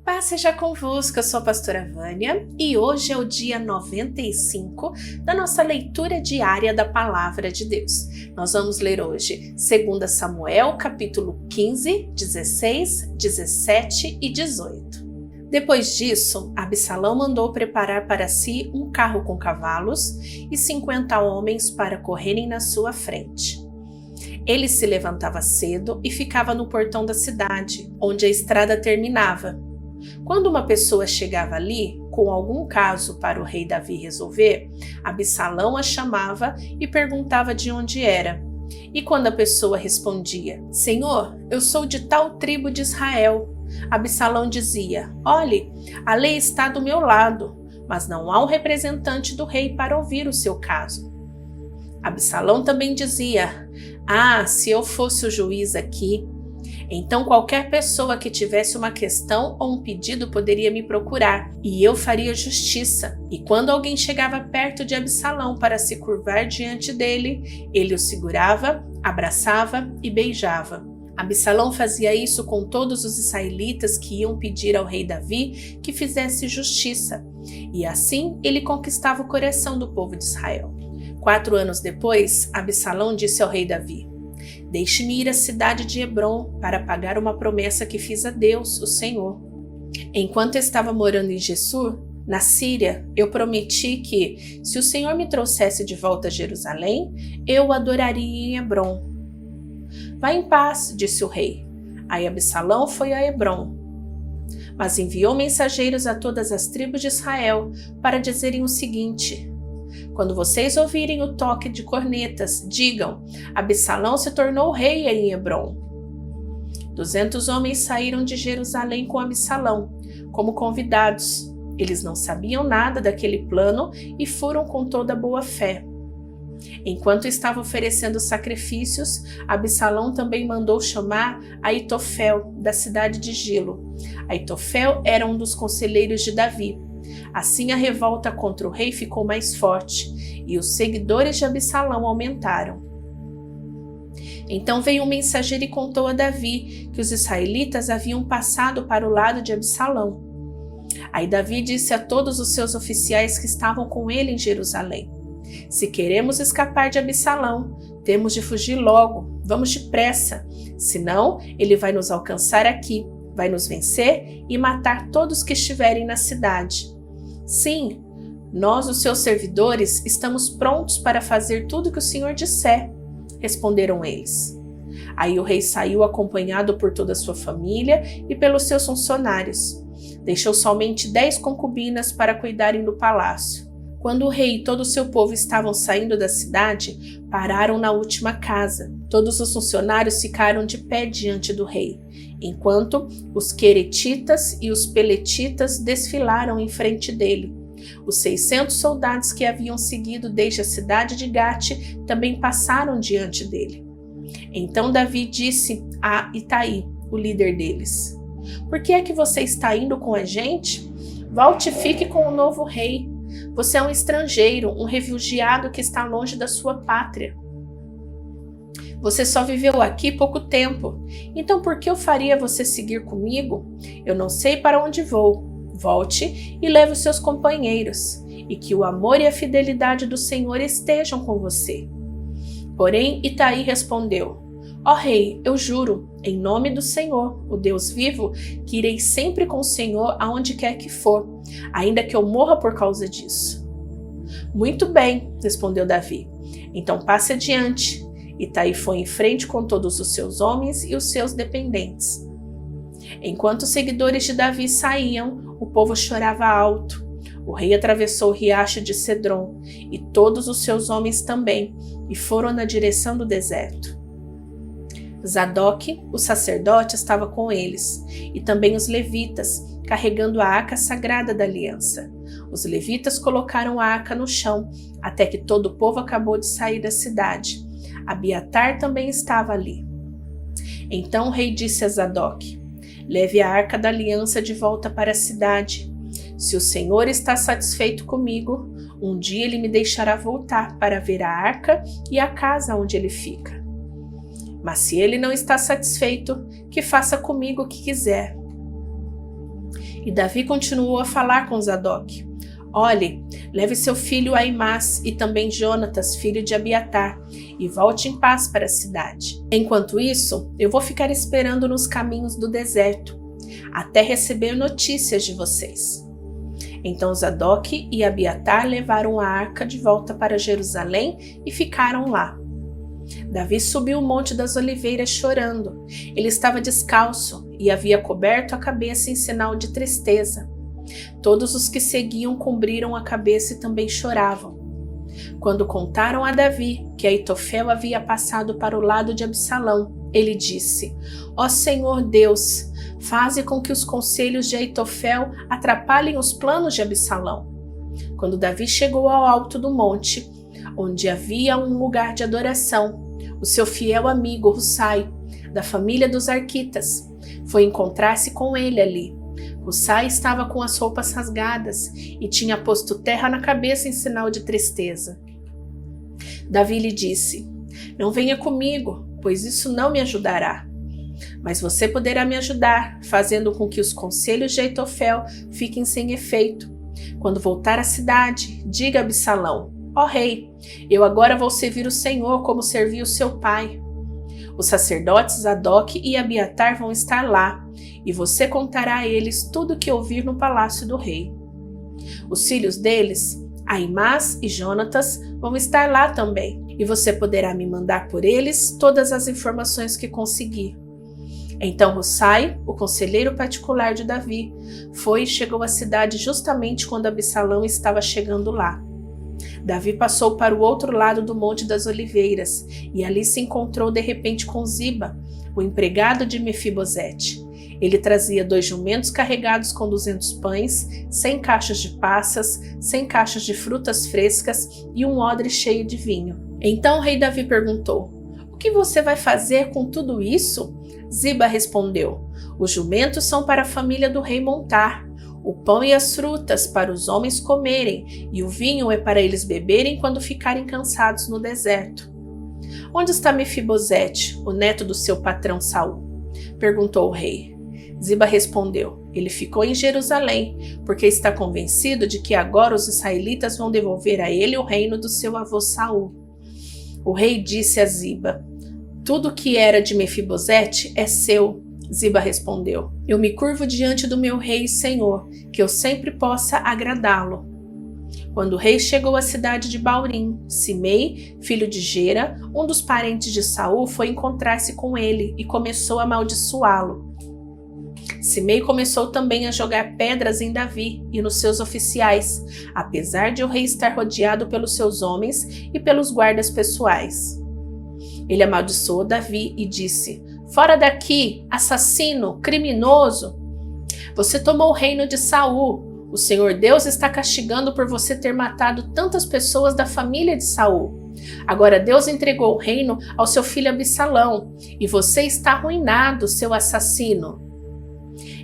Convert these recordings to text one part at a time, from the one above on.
Paz seja convosco, eu sou a pastora Vânia e hoje é o dia 95 da nossa leitura diária da Palavra de Deus. Nós vamos ler hoje 2 Samuel, capítulo 15, 16, 17 e 18. Depois disso, Absalão mandou preparar para si um carro com cavalos e 50 homens para correrem na sua frente. Ele se levantava cedo e ficava no portão da cidade, onde a estrada terminava. Quando uma pessoa chegava ali, com algum caso para o rei Davi resolver, Absalão a chamava e perguntava de onde era. E quando a pessoa respondia, Senhor, eu sou de tal tribo de Israel, Absalão dizia, olhe, a lei está do meu lado, mas não há um representante do rei para ouvir o seu caso. Absalão também dizia, se eu fosse o juiz aqui, então qualquer pessoa que tivesse uma questão ou um pedido poderia me procurar, e eu faria justiça. E quando alguém chegava perto de Absalão para se curvar diante dele, ele o segurava, abraçava e beijava. Absalão fazia isso com todos os israelitas que iam pedir ao rei Davi que fizesse justiça, e assim ele conquistava o coração do povo de Israel. 4 anos depois, Absalão disse ao rei Davi, deixe-me ir à cidade de Hebrom para pagar uma promessa que fiz a Deus, o Senhor. Enquanto estava morando em Gessur, na Síria, eu prometi que, se o Senhor me trouxesse de volta a Jerusalém, eu o adoraria em Hebrom. Vá em paz, disse o rei. Aí Absalão foi a Hebrom, mas enviou mensageiros a todas as tribos de Israel para dizerem o seguinte, quando vocês ouvirem o toque de cornetas, digam, Absalão se tornou rei em Hebrom. 200 homens saíram de Jerusalém com Absalão, como convidados. Eles não sabiam nada daquele plano e foram com toda boa fé. Enquanto estava oferecendo sacrifícios, Absalão também mandou chamar Aitofel, da cidade de Gilo. Aitofel era um dos conselheiros de Davi. Assim a revolta contra o rei ficou mais forte, e os seguidores de Absalão aumentaram. Então veio um mensageiro e contou a Davi que os israelitas haviam passado para o lado de Absalão. Aí Davi disse a todos os seus oficiais que estavam com ele em Jerusalém, se queremos escapar de Absalão, temos de fugir logo, vamos depressa, senão ele vai nos alcançar aqui, vai nos vencer e matar todos que estiverem na cidade. Sim, nós, os seus servidores, estamos prontos para fazer tudo que o Senhor disser, responderam eles. Aí o rei saiu acompanhado por toda a sua família e pelos seus funcionários. Deixou somente 10 concubinas para cuidarem do palácio. Quando o rei e todo o seu povo estavam saindo da cidade, pararam na última casa. Todos os funcionários ficaram de pé diante do rei, enquanto os queretitas e os peletitas desfilaram em frente dele. Os 600 soldados que haviam seguido desde a cidade de Gate também passaram diante dele. Então Davi disse a Itai, o líder deles, por que é que você está indo com a gente? Volte e fique com o novo rei. Você é um estrangeiro, um refugiado que está longe da sua pátria. Você só viveu aqui pouco tempo, então por que eu faria você seguir comigo? Eu não sei para onde vou. Volte e leve os seus companheiros, e que o amor e a fidelidade do Senhor estejam com você. Porém, Itai respondeu, ó rei, eu juro, em nome do Senhor, o Deus vivo, que irei sempre com o Senhor aonde quer que for, ainda que eu morra por causa disso. Muito bem, respondeu Davi. Então passe adiante. Itai foi em frente com todos os seus homens e os seus dependentes. Enquanto os seguidores de Davi saíam, o povo chorava alto. O rei atravessou o riacho de Cedron, e todos os seus homens também, e foram na direção do deserto. Zadok, o sacerdote, estava com eles, e também os levitas, carregando a arca sagrada da aliança. Os levitas colocaram a arca no chão, até que todo o povo acabou de sair da cidade. Abiatar também estava ali. Então o rei disse a Zadok, leve a arca da aliança de volta para a cidade. Se o Senhor está satisfeito comigo, um dia ele me deixará voltar para ver a arca e a casa onde ele fica. Mas se ele não está satisfeito, que faça comigo o que quiser. E Davi continuou a falar com Zadok: olhe, leve seu filho Aimás e também Jonatas, filho de Abiatar, e volte em paz para a cidade. Enquanto isso, eu vou ficar esperando nos caminhos do deserto, até receber notícias de vocês. Então Zadok e Abiatar levaram a arca de volta para Jerusalém e ficaram lá. Davi subiu o Monte das Oliveiras chorando. Ele estava descalço e havia coberto a cabeça em sinal de tristeza. Todos os que seguiam cobriram a cabeça e também choravam. Quando contaram a Davi que Aitofel havia passado para o lado de Absalão, ele disse: ó Senhor Deus, faze com que os conselhos de Aitofel atrapalhem os planos de Absalão. Quando Davi chegou ao alto do monte, onde havia um lugar de adoração, o seu fiel amigo Husai, da família dos Arquitas, foi encontrar-se com ele ali. Husai estava com as roupas rasgadas e tinha posto terra na cabeça em sinal de tristeza. Davi lhe disse: não venha comigo, pois isso não me ajudará. Mas você poderá me ajudar, fazendo com que os conselhos de Aitofel fiquem sem efeito. Quando voltar à cidade, diga a Absalão: ó rei, eu agora vou servir o Senhor como servi o seu pai. Os sacerdotes Zadok e Abiatar vão estar lá, e você contará a eles tudo o que ouvir no palácio do rei. Os filhos deles, Aimás e Jonatas, vão estar lá também, e você poderá me mandar por eles todas as informações que conseguir. Então Husai, o conselheiro particular de Davi, foi e chegou à cidade justamente quando Absalão estava chegando lá. Davi passou para o outro lado do Monte das Oliveiras e ali se encontrou de repente com Ziba, o empregado de Mefibosete. Ele trazia 2 jumentos carregados com 200 pães, 100 caixas de passas, 100 caixas de frutas frescas e um odre cheio de vinho. Então o rei Davi perguntou: o que você vai fazer com tudo isso? Ziba respondeu: os jumentos são para a família do rei montar, o pão e as frutas para os homens comerem, e o vinho é para eles beberem quando ficarem cansados no deserto. Onde está Mefibosete, o neto do seu patrão Saul? Perguntou o rei. Ziba respondeu: ele ficou em Jerusalém, porque está convencido de que agora os israelitas vão devolver a ele o reino do seu avô Saul. O rei disse a Ziba: tudo que era de Mefibosete é seu. Ziba respondeu: eu me curvo diante do meu rei e senhor, que eu sempre possa agradá-lo. Quando o rei chegou à cidade de Baurim, Simei, filho de Gera, um dos parentes de Saul, foi encontrar-se com ele e começou a amaldiçoá-lo. Simei começou também a jogar pedras em Davi e nos seus oficiais, apesar de o rei estar rodeado pelos seus homens e pelos guardas pessoais. Ele amaldiçoou Davi e disse: fora daqui, assassino, criminoso! Você tomou o reino de Saul. O Senhor Deus está castigando por você ter matado tantas pessoas da família de Saul. Agora Deus entregou o reino ao seu filho Absalão, e você está arruinado, seu assassino.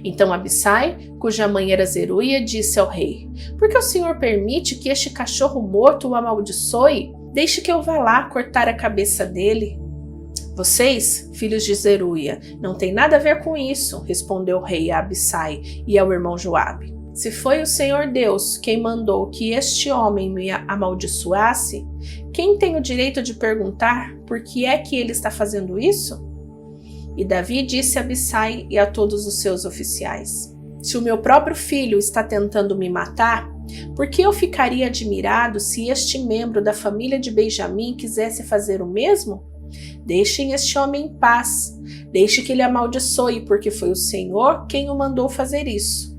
Então Abissai, cuja mãe era Zeruia, disse ao rei: por que o Senhor permite que este cachorro morto o amaldiçoe? Deixe que eu vá lá cortar a cabeça dele. Vocês, filhos de Zeruia, não tem nada a ver com isso, respondeu o rei a Abissai e ao irmão Joabe. Se foi o Senhor Deus quem mandou que este homem me amaldiçoasse, quem tem o direito de perguntar por que é que ele está fazendo isso? E Davi disse a Abissai e a todos os seus oficiais: se o meu próprio filho está tentando me matar, por que eu ficaria admirado se este membro da família de Benjamim quisesse fazer o mesmo? Deixem este homem em paz, deixe que ele amaldiçoe, porque foi o Senhor quem o mandou fazer isso.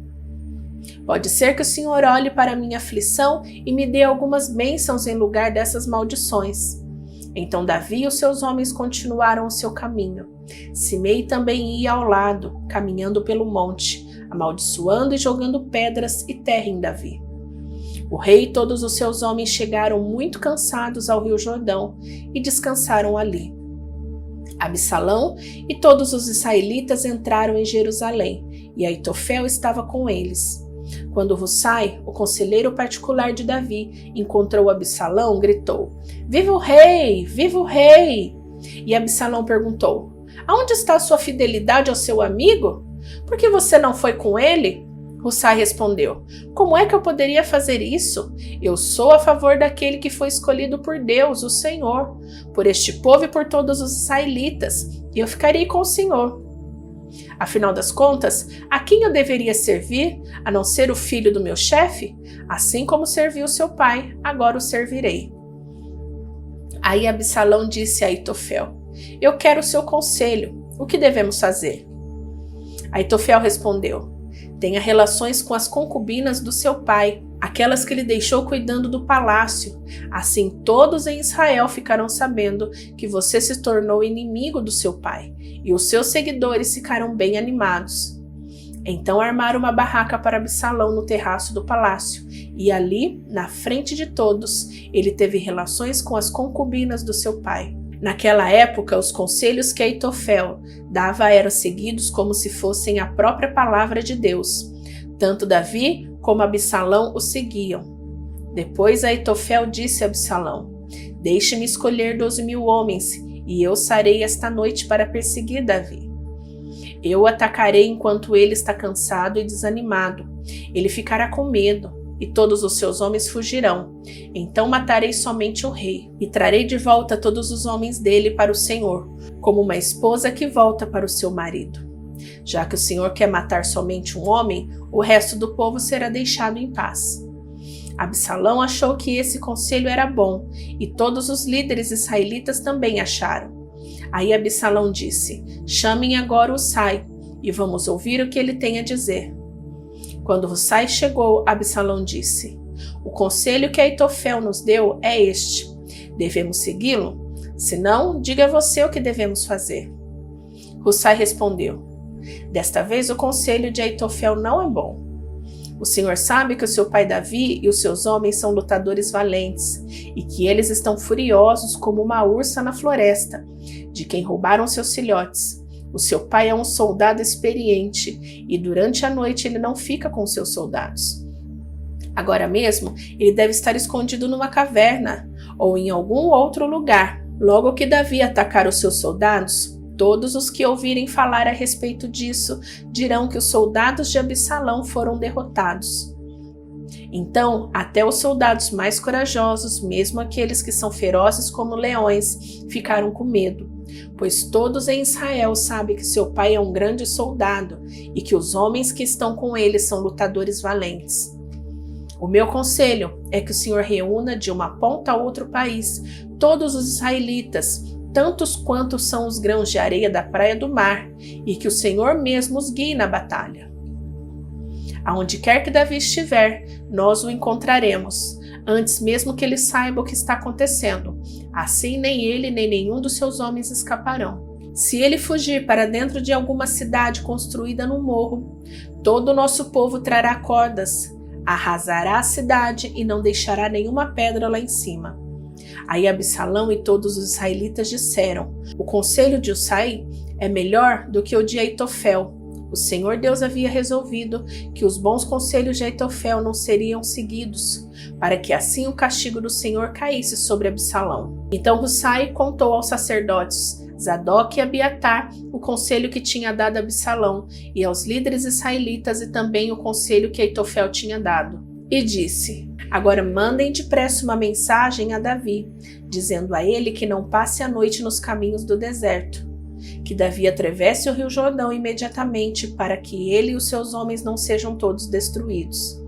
Pode ser que o Senhor olhe para a minha aflição e me dê algumas bênçãos em lugar dessas maldições. Então Davi e os seus homens continuaram o seu caminho. Simei também ia ao lado, caminhando pelo monte, amaldiçoando e jogando pedras e terra em Davi. O rei e todos os seus homens chegaram muito cansados ao rio Jordão e descansaram ali. Absalão e todos os israelitas entraram em Jerusalém, e Aitofel estava com eles. Quando Husai, o conselheiro particular de Davi, encontrou Absalão, gritou: viva o rei! Viva o rei! E Absalão perguntou: aonde está a sua fidelidade ao seu amigo? Por que você não foi com ele? Hussai respondeu: como é que eu poderia fazer isso? Eu sou a favor daquele que foi escolhido por Deus, o Senhor, por este povo e por todos os israelitas, e eu ficarei com o Senhor. Afinal das contas, a quem eu deveria servir, a não ser o filho do meu chefe? Assim como servi o seu pai, agora o servirei. Aí Absalão disse a Aitofel: eu quero o seu conselho, o que devemos fazer? Aitofel respondeu: tenha relações com as concubinas do seu pai, aquelas que ele deixou cuidando do palácio. Assim todos em Israel ficarão sabendo que você se tornou inimigo do seu pai, e os seus seguidores ficaram bem animados. Então armaram uma barraca para Absalão no terraço do palácio, e ali, na frente de todos, ele teve relações com as concubinas do seu pai. Naquela época, os conselhos que Aitofel dava eram seguidos como se fossem a própria palavra de Deus. Tanto Davi como Absalão o seguiam. Depois Aitofel disse a Absalão: deixe-me escolher 12.000 homens, e eu sairei esta noite para perseguir Davi. Eu o atacarei enquanto ele está cansado e desanimado. Ele ficará com medo, e todos os seus homens fugirão. Então matarei somente o rei, e trarei de volta todos os homens dele para o Senhor, como uma esposa que volta para o seu marido. Já que o Senhor quer matar somente um homem, o resto do povo será deixado em paz. Absalão achou que esse conselho era bom, e todos os líderes israelitas também acharam. Aí Absalão disse: chamem agora Hussai, e vamos ouvir o que ele tem a dizer. Quando Hussai chegou, Absalão disse: o conselho que Aitofel nos deu é este. Devemos segui-lo? Se não, diga você o que devemos fazer. Hussai respondeu: desta vez o conselho de Aitofel não é bom. O Senhor sabe que o seu pai Davi e os seus homens são lutadores valentes, e que eles estão furiosos como uma ursa na floresta, de quem roubaram seus filhotes. O seu pai é um soldado experiente, e durante a noite ele não fica com seus soldados. Agora mesmo, ele deve estar escondido numa caverna, ou em algum outro lugar. Logo que Davi atacar os seus soldados, todos os que ouvirem falar a respeito disso dirão que os soldados de Absalão foram derrotados. Então, até os soldados mais corajosos, mesmo aqueles que são ferozes como leões, ficaram com medo, pois todos em Israel sabem que seu pai é um grande soldado e que os homens que estão com ele são lutadores valentes. O meu conselho é que o Senhor reúna de uma ponta a outro país todos os israelitas, tantos quantos são os grãos de areia da praia do mar, e que o Senhor mesmo os guie na batalha. Aonde quer que Davi estiver, nós o encontraremos, antes mesmo que ele saiba o que está acontecendo. Assim nem ele nem nenhum dos seus homens escaparão. Se ele fugir para dentro de alguma cidade construída no morro, todo o nosso povo trará cordas, arrasará a cidade e não deixará nenhuma pedra lá em cima. Aí Absalão e todos os israelitas disseram: o conselho de Hussai é melhor do que o de Aitofel. O Senhor Deus havia resolvido que os bons conselhos de Aitofel não seriam seguidos, para que assim o castigo do Senhor caísse sobre Absalão. Então Hussai contou aos sacerdotes Zadok e Abiatar o conselho que tinha dado Absalão, e aos líderes israelitas e também o conselho que Aitofel tinha dado. E disse: agora mandem depressa uma mensagem a Davi, dizendo a ele que não passe a noite nos caminhos do deserto, que Davi atravesse o rio Jordão imediatamente, para que ele e os seus homens não sejam todos destruídos.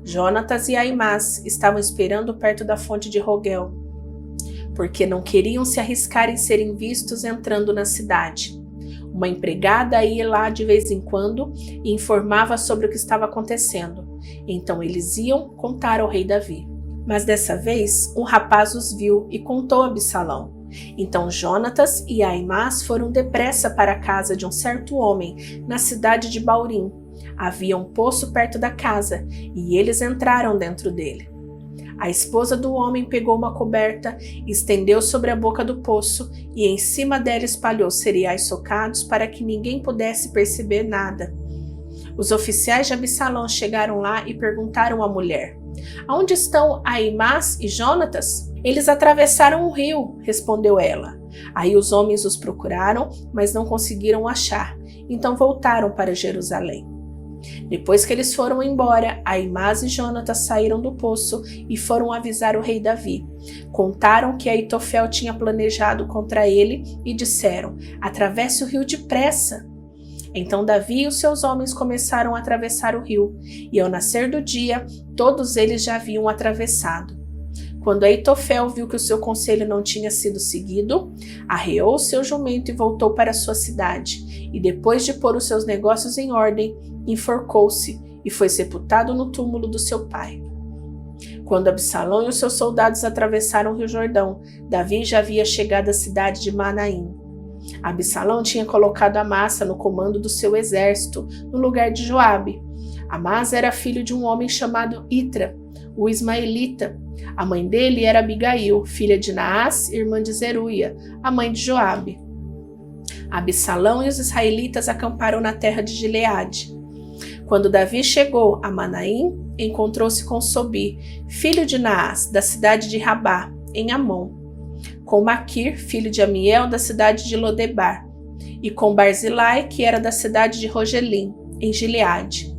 Jonatas e Aimás estavam esperando perto da fonte de Rogel, porque não queriam se arriscar em serem vistos entrando na cidade. Uma empregada ia lá de vez em quando e informava sobre o que estava acontecendo. Então eles iam contar ao rei Davi. Mas dessa vez, um rapaz os viu e contou a Absalão. Então Jonatas e Aimás foram depressa para a casa de um certo homem, na cidade de Baurim. Havia um poço perto da casa, e eles entraram dentro dele. A esposa do homem pegou uma coberta, estendeu sobre a boca do poço, e em cima dela espalhou cereais socados para que ninguém pudesse perceber nada. Os oficiais de Absalão chegaram lá e perguntaram à mulher: aonde estão Aimás e Jonatas? Eles atravessaram o rio, respondeu ela. Aí os homens os procuraram, mas não conseguiram achar, então voltaram para Jerusalém. Depois que eles foram embora, Aimás e Jonatas saíram do poço e foram avisar o rei Davi. Contaram que Aitofel tinha planejado contra ele e disseram: atravesse o rio depressa. Então Davi e os seus homens começaram a atravessar o rio, e ao nascer do dia, todos eles já haviam atravessado. Quando Aitofel viu que o seu conselho não tinha sido seguido, arreou seu jumento e voltou para sua cidade, e depois de pôr os seus negócios em ordem, enforcou-se e foi sepultado no túmulo do seu pai. Quando Absalão e os seus soldados atravessaram o rio Jordão, Davi já havia chegado à cidade de Manaim. Absalão tinha colocado Amasa no comando do seu exército, no lugar de Joabe. Amasa era filho de um homem chamado Itra, o ismaelita. A mãe dele era Abigail, filha de Naás, irmã de Zeruia, a mãe de Joabe. Absalão e os israelitas acamparam na terra de Gileade. Quando Davi chegou a Manaim, encontrou-se com Sobi, filho de Naás, da cidade de Rabá, em Amon, com Maquir, filho de Amiel, da cidade de Lodebar, e com Barzilai, que era da cidade de Rogelim, em Gileade.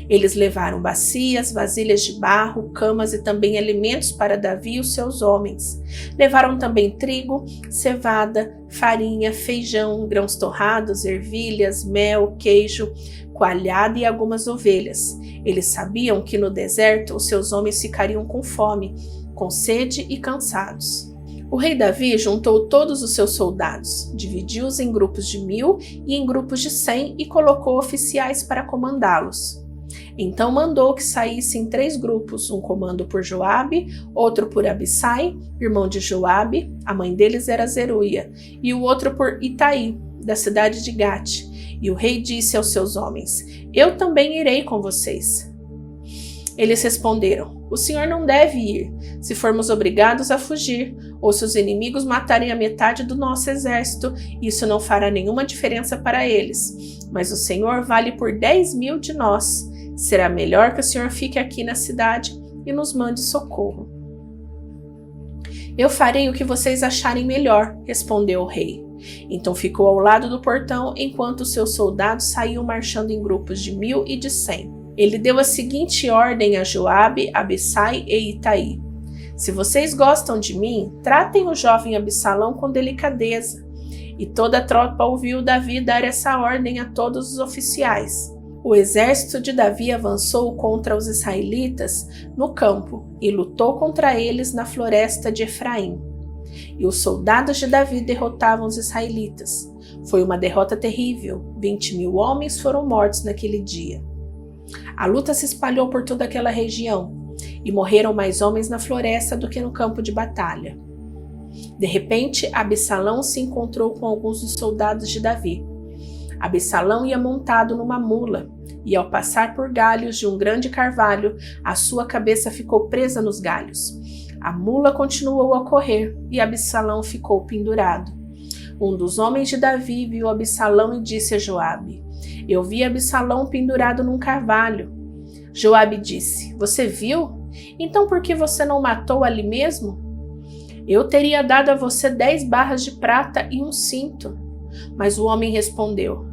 Eles levaram bacias, vasilhas de barro, camas e também alimentos para Davi e os seus homens. Levaram também trigo, cevada, farinha, feijão, grãos torrados, ervilhas, mel, queijo, coalhada e algumas ovelhas. Eles sabiam que no deserto os seus homens ficariam com fome, com sede e cansados. O rei Davi juntou todos os seus soldados, dividiu-os em grupos de 1000 e em grupos de 100 e colocou oficiais para comandá-los. Então mandou que saíssem 3 grupos, um comando por Joabe, outro por Abissai, irmão de Joabe, a mãe deles era Zeruia, e o outro por Itai, da cidade de Gate. E o rei disse aos seus homens: eu também irei com vocês. Eles responderam: o senhor não deve ir, se formos obrigados a fugir, ou se os inimigos matarem a metade do nosso exército, isso não fará nenhuma diferença para eles. Mas o senhor vale por 10.000 de nós. Será melhor que o senhor fique aqui na cidade e nos mande socorro. Eu farei o que vocês acharem melhor, respondeu o rei. Então ficou ao lado do portão enquanto seus soldados saíam marchando em grupos de 1000 e de 100. Ele deu a seguinte ordem a Joabe, Abissai e Itai: se vocês gostam de mim, tratem o jovem Absalão com delicadeza. E toda a tropa ouviu Davi dar essa ordem a todos os oficiais. O exército de Davi avançou contra os israelitas no campo e lutou contra eles na floresta de Efraim. E os soldados de Davi derrotavam os israelitas. Foi uma derrota terrível. 20.000 homens foram mortos naquele dia. A luta se espalhou por toda aquela região e morreram mais homens na floresta do que no campo de batalha. De repente, Absalão se encontrou com alguns dos soldados de Davi. Absalão ia montado numa mula, e ao passar por galhos de um grande carvalho, a sua cabeça ficou presa nos galhos. A mula continuou a correr, e Absalão ficou pendurado. Um dos homens de Davi viu Absalão e disse a Joabe: eu vi Absalão pendurado num carvalho. Joabe disse: você viu? Então por que você não matou ali mesmo? Eu teria dado a você 10 barras de prata e um cinto. Mas o homem respondeu: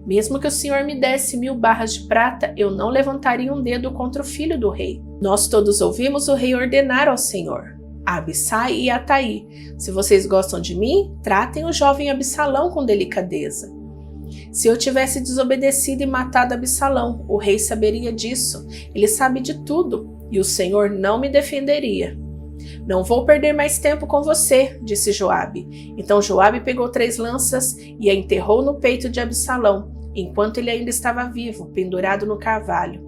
mesmo que o senhor me desse 1000 barras de prata, eu não levantaria um dedo contra o filho do rei. Nós todos ouvimos o rei ordenar ao senhor, a Abissai e a Itai: se vocês gostam de mim, tratem o jovem Absalão com delicadeza. Se eu tivesse desobedecido e matado Absalão, o rei saberia disso. Ele sabe de tudo, e o senhor não me defenderia. Não vou perder mais tempo com você, disse Joabe. Então Joabe pegou 3 lanças e a enterrou no peito de Absalão, enquanto ele ainda estava vivo, pendurado no carvalho.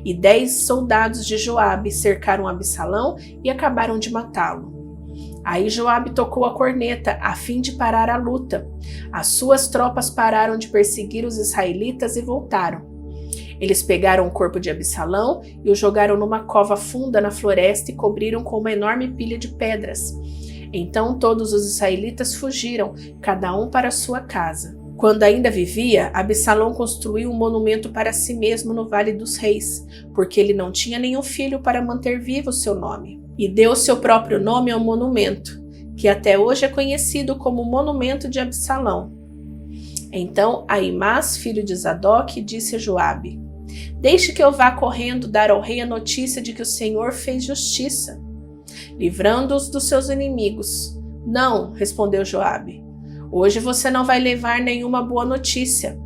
E 10 soldados de Joabe cercaram Absalão e acabaram de matá-lo. Aí Joabe tocou a corneta a fim de parar a luta. As suas tropas pararam de perseguir os israelitas e voltaram. Eles pegaram o corpo de Absalão e o jogaram numa cova funda na floresta e cobriram com uma enorme pilha de pedras. Então todos os israelitas fugiram, cada um para sua casa. Quando ainda vivia, Absalão construiu um monumento para si mesmo no Vale dos Reis, porque ele não tinha nenhum filho para manter vivo o seu nome. E deu seu próprio nome ao monumento, que até hoje é conhecido como Monumento de Absalão. Então Aimás, filho de Zadok, disse a Joabe: Deixe que eu vá correndo dar ao rei a notícia de que o Senhor fez justiça, livrando-os dos seus inimigos. Não, respondeu Joabe. Hoje você não vai levar nenhuma boa notícia.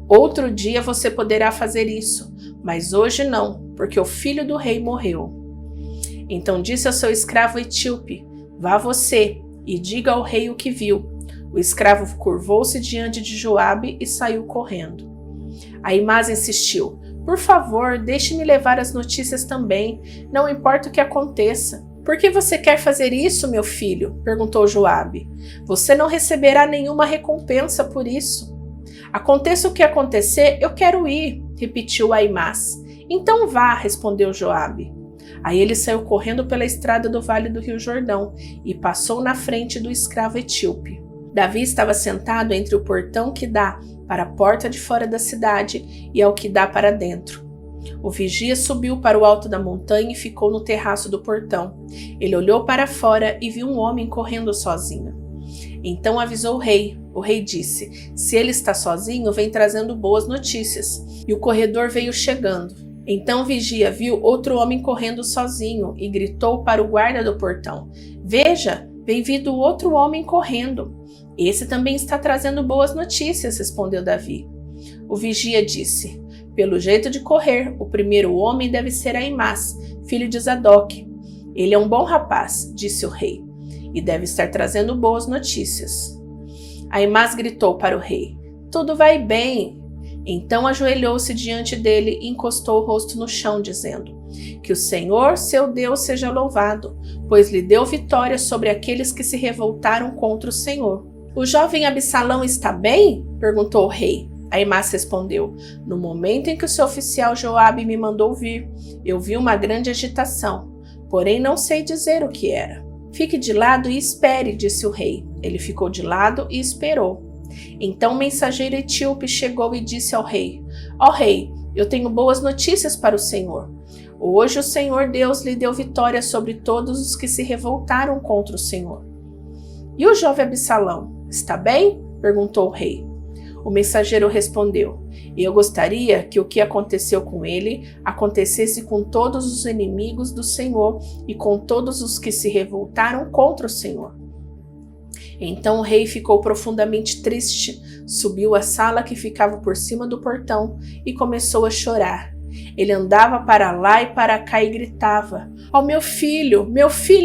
Outro dia você poderá fazer isso, mas hoje não, porque o filho do rei morreu. Então disse ao seu escravo etíope: vá você e diga ao rei o que viu. O escravo curvou-se diante de Joabe e saiu correndo. Aimás insistiu: por favor, deixe-me levar as notícias também, não importa o que aconteça. Por que você quer fazer isso, meu filho? Perguntou Joabe. Você não receberá nenhuma recompensa por isso. Aconteça o que acontecer, eu quero ir, repetiu Aimás. Então vá, respondeu Joabe. Aí ele saiu correndo pela estrada do vale do rio Jordão e passou na frente do escravo etíope. Davi estava sentado entre o portão que dá para a porta de fora da cidade e ao que dá para dentro. O vigia subiu para o alto da montanha e ficou no terraço do portão. Ele olhou para fora e viu um homem correndo sozinho. Então avisou o rei. O rei disse: se ele está sozinho, vem trazendo boas notícias. E o corredor veio chegando. Então o vigia viu outro homem correndo sozinho e gritou para o guarda do portão: veja, vem vindo outro homem correndo. Esse também está trazendo boas notícias, respondeu Davi. O vigia disse: pelo jeito de correr, o primeiro homem deve ser Aimás, filho de Zadok. Ele é um bom rapaz, disse o rei, e deve estar trazendo boas notícias. Aimás gritou para o rei: tudo vai bem. Então ajoelhou-se diante dele e encostou o rosto no chão, dizendo: que o Senhor, seu Deus, seja louvado, pois lhe deu vitória sobre aqueles que se revoltaram contra o Senhor. O jovem Absalão está bem? Perguntou o rei. Aimás respondeu: no momento em que o seu oficial Joabe me mandou vir, eu vi uma grande agitação, porém não sei dizer o que era. Fique de lado e espere, disse o rei. Ele ficou de lado e esperou. Então o mensageiro etíope chegou e disse ao rei: ó rei, eu tenho boas notícias para o Senhor. Hoje o Senhor Deus lhe deu vitória sobre todos os que se revoltaram contra o Senhor. E o jovem Absalão, está bem? Perguntou o rei. O mensageiro respondeu: eu gostaria que o que aconteceu com ele acontecesse com todos os inimigos do Senhor e com todos os que se revoltaram contra o Senhor. Então o rei ficou profundamente triste, subiu à sala que ficava por cima do portão e começou a chorar. Ele andava para lá e para cá e gritava: ó meu filho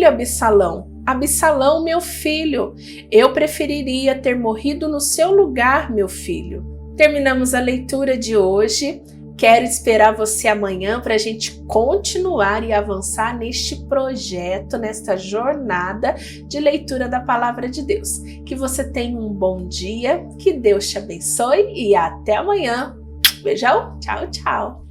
Absalão! Absalão, meu filho, eu preferiria ter morrido no seu lugar, meu filho. Terminamos a leitura de hoje. Quero esperar você amanhã para a gente continuar e avançar neste projeto, nesta jornada de leitura da Palavra de Deus. Que você tenha um bom dia, que Deus te abençoe e até amanhã. Beijão, tchau, tchau.